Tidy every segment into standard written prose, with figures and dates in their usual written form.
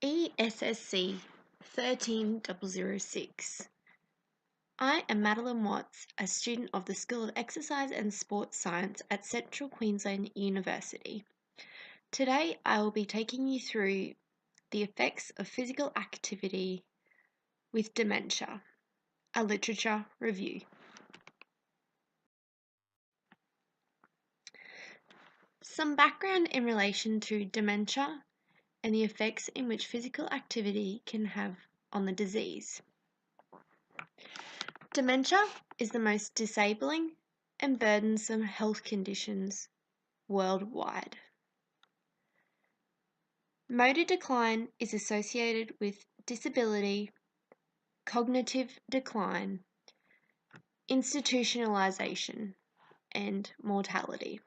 ESSC13006. I am Madeline Watts, a student of the School of Exercise and Sports Science at Central Queensland University. Today I will be taking you through the effects of physical activity with dementia, a literature review. Some background in relation to dementia and the effects in which physical activity can have on the disease. Dementia is the most disabling and burdensome health conditions worldwide. Motor decline is associated with disability, cognitive decline, institutionalization, and mortality.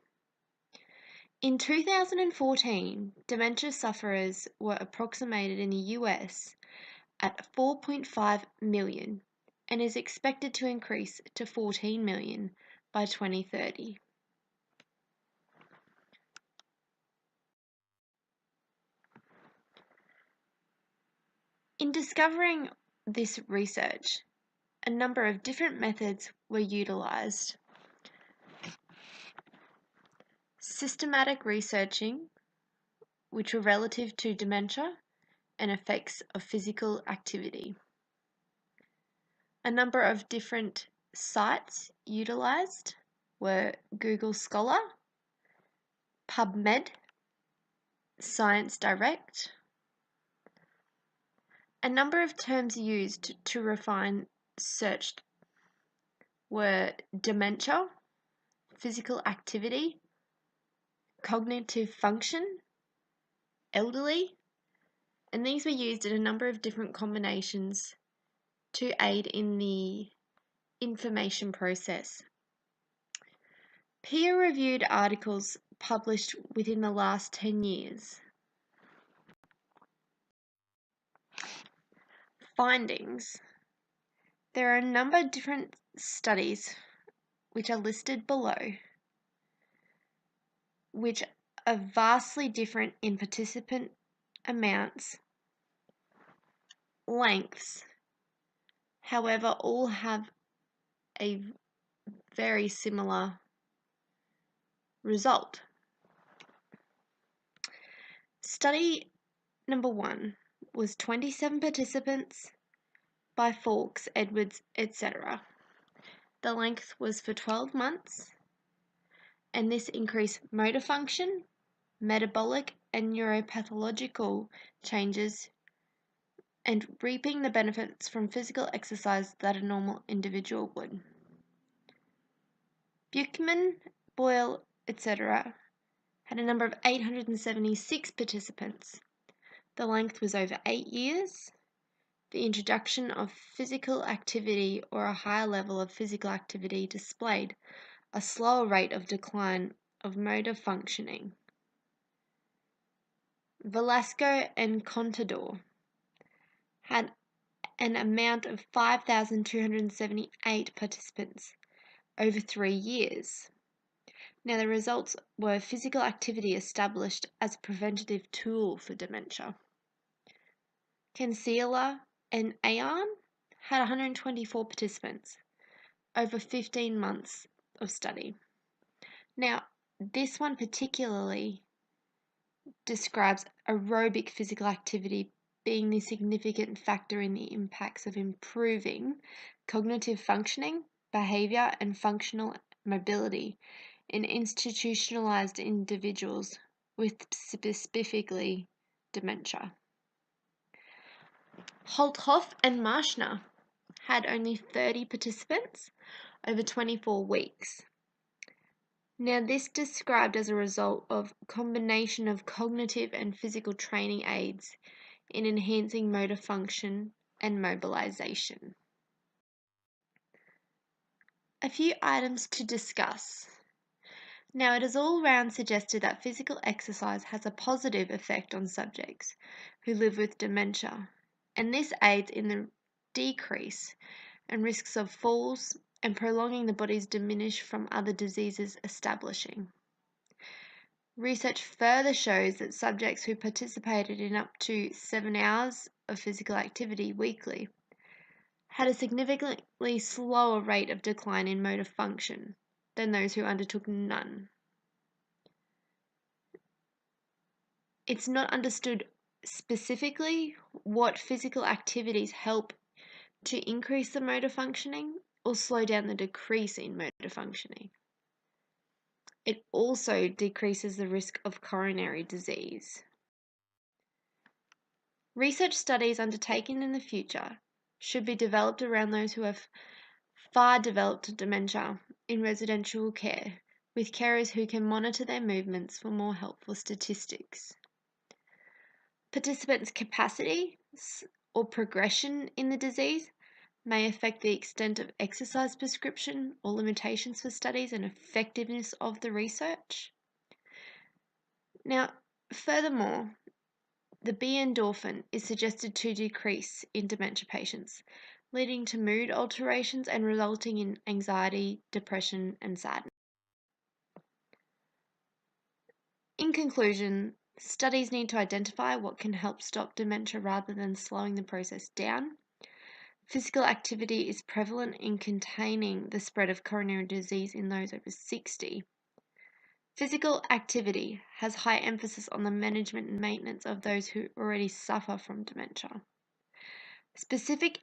In 2014, dementia sufferers were approximated in the US at 4.5 million and is expected to increase to 14 million by 2030. In discovering this research, a number of different methods were utilised. Systematic researching, which were relative to dementia and effects of physical activity. A number of different sites utilised were Google Scholar, PubMed, Science Direct. A number of terms used to refine search were dementia, physical activity, cognitive function, elderly, and these were used in a number of different combinations to aid in the information process. Peer-reviewed articles published within the last 10 years. Findings. There are a number of different studies which are listed below, which are vastly different in participant amounts, lengths, however, all have a very similar result. Study number 1 was 27 participants by Fawkes, Edwards, etc. The length was for 12 months, and this increased motor function, metabolic and neuropathological changes, and reaping the benefits from physical exercise that a normal individual would. Buchman, Boyle, etc. had a number of 876 participants. The length was over 8 years. The introduction of physical activity or a higher level of physical activity displayed a slower rate of decline of motor functioning. Velasco and Contador had an amount of 5,278 participants over 3 years. Now, the results were physical activity established as a preventative tool for dementia. Cancela and Ayan had 124 participants over 15 months of study. Now, this one particularly describes aerobic physical activity being the significant factor in the impacts of improving cognitive functioning, behavior, and functional mobility in institutionalized individuals with specifically dementia. Holthoff and Marshner had only 30 participants over 24 weeks. Now, this described as a result of combination of cognitive and physical training aids in enhancing motor function and mobilization. A few items to discuss. Now, it is all round suggested that physical exercise has a positive effect on subjects who live with dementia, and this aids in the decrease and risks of falls and prolonging the body's diminish from other diseases establishing. Research further shows that subjects who participated in up to 7 hours of physical activity weekly had a significantly slower rate of decline in motor function than those who undertook none. It's not understood specifically what physical activities help to increase the motor functioning or slow down the decrease in motor functioning. It also decreases the risk of coronary disease. Research studies undertaken in the future should be developed around those who have far developed dementia in residential care, with carers who can monitor their movements for more helpful statistics. Participants' capacity or progression in the disease may affect the extent of exercise prescription or limitations for studies and effectiveness of the research. Now, furthermore, the B-endorphin is suggested to decrease in dementia patients, leading to mood alterations and resulting in anxiety, depression, and sadness. In conclusion, studies need to identify what can help stop dementia rather than slowing the process down. Physical activity is prevalent in containing the spread of coronary disease in those over 60. Physical activity has high emphasis on the management and maintenance of those who already suffer from dementia. Specific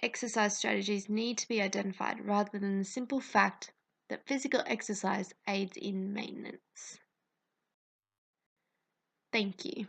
exercise strategies need to be identified rather than the simple fact that physical exercise aids in maintenance. Thank you.